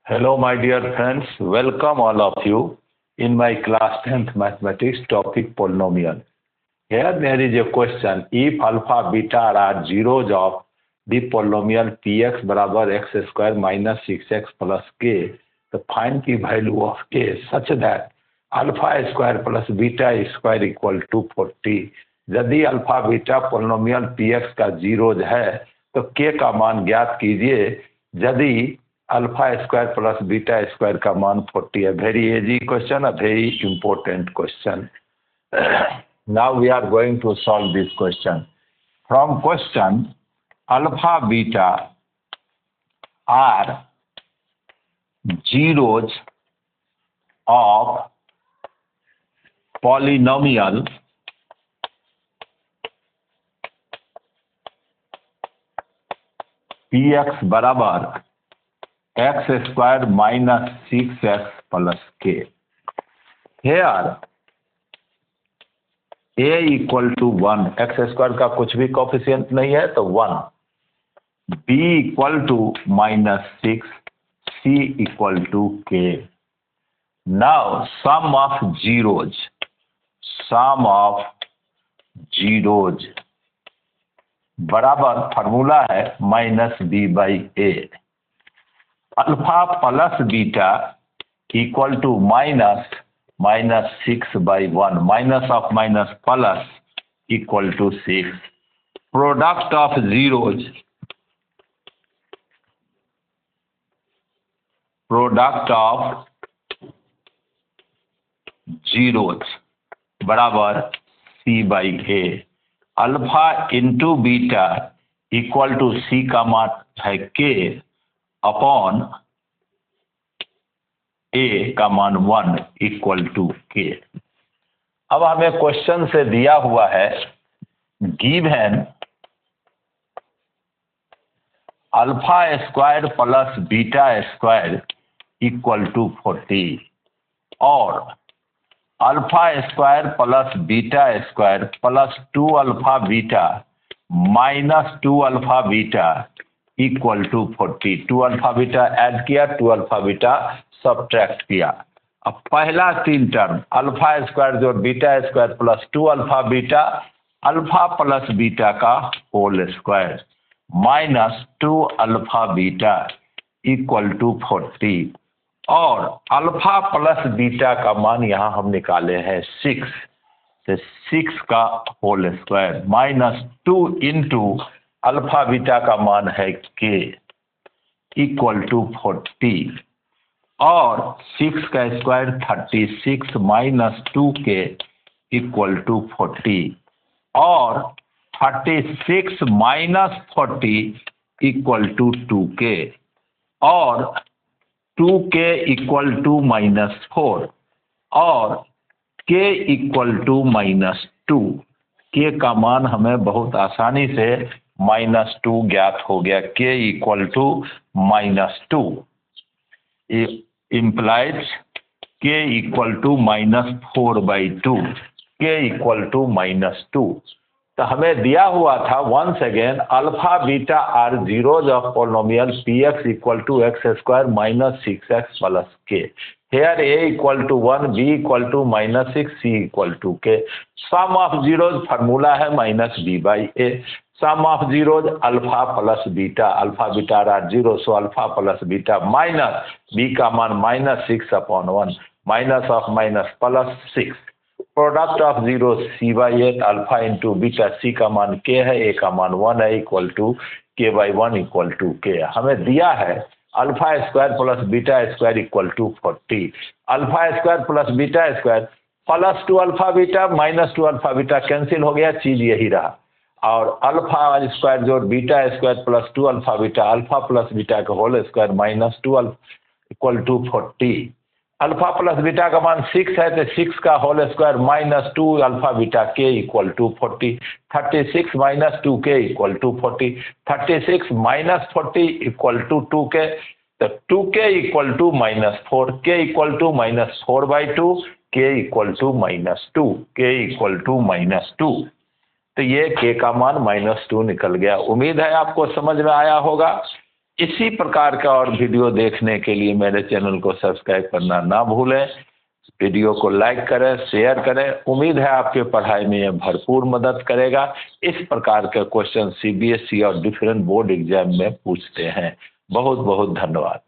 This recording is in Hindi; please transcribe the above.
Hello, my dear friends. Welcome all of you in my class 10th mathematics topic polynomial. Here there is a question. If alpha, beta are zeros of the polynomial px barabar x square minus 6x plus k, तो find the value of k such that alpha square plus beta square equal to 40. यदि अल्फा बीटा पोलिनोमियल px का जीरोज है तो k का मान ज्ञात कीजिए यदि alpha square plus beta square का मान 40 है. Very easy question, a very important question. Now we are going to solve this question. From question alpha beta are zeros of polynomial px बराबर x square minus 6x plus k. Here a equal to 1, x square का कुछ भी कोफिशिएंट नहीं है तो 1, b equal to minus 6, c equal to k. Now sum of zeros बराबर फॉर्मूला है minus B by A. Alpha plus beta equal to minus 6 by 1, minus of minus plus equal to 6. Product of zeros बराबर C by A. Alpha into beta equal to C का मान है के अपॉन ए का मान 1 इक्वल टू के. अब हमें क्वेश्चन से दिया हुआ है given alpha square plus beta square equal to 40 और alpha square plus beta square plus 2 alpha beta minus 2 alpha beta equal to 40. 2 alpha beta add किया, 2 अल्फा बीटा सब्ट्रैक्ट किया. अब पहला 3 टर्म अल्फा स्क्वायर जो beta square plus 2 alpha plus beta का whole square minus 2 alpha beta equal to 40 और अल्फा प्लस बीटा का मान यहां हम निकाले हैं 6, तो 6 का whole square minus 2 into alpha beta का मान है के इक्वल टू 40 और 6 का स्क्वायर 36 माइनस 2 के इक्वल टू 40 और 36 माइनस 40 इक्वल टू 2k और 2k इक्वल टू माइनस 4 और k equal to minus 2. k का मान हमें बहुत आसानी से माइनस 2 ज्ञात हो गया. k equal to minus 2 implies k equal to minus 4 by 2, k equal to minus 2. तो हमें दिया हुआ था once again alpha beta are zeros of polynomial px equal to X square minus 6x plus k. Here a equal to 1, b equal to minus 6, c equal to k. Sum of zeros formula है minus b by A. Sum of zeros alpha plus beta, alpha beta are zero, so alpha plus beta minus b का मान minus 6 upon 1, minus of minus plus 6. Product of zero C by A, alpha into beta, C का मान के है, ए का मान 1 है equal to K by 1 equal to K. हमें दिया है alpha square plus beta square equal to 40. Alpha square plus beta square plus 2 alpha beta minus 2 alpha beta cancel हो गया, चीज यही रहा. और अल्फा स्क्वायर जो beta square plus 2 alpha beta, alpha plus beta का whole square minus 2 equal to 40. Alpha plus beta का मान 6 है तो 6 का whole square minus 2 alpha beta के equal to 40. 36 minus 2k equal to 40. 36 minus 40 equal to 2k, तो 2k equal to minus 4, k equal to minus 4 by 2, k equal to minus 2, k equal to minus 2. तो ये k का मान -2 निकल गया। उम्मीद है आपको समझ में आया होगा। इसी प्रकार का और वीडियो देखने के लिए मेरे चैनल को सब्सक्राइब करना ना भूलें। वीडियो को लाइक करें, शेयर करें। उम्मीद है आपके पढ़ाई में यह भरपूर मदद करेगा। इस प्रकार के क्वेश्चन CBSE और डिफरेंट बोर्ड एग्जाम में पूछते हैं। बहुत बहुत धन्यवाद।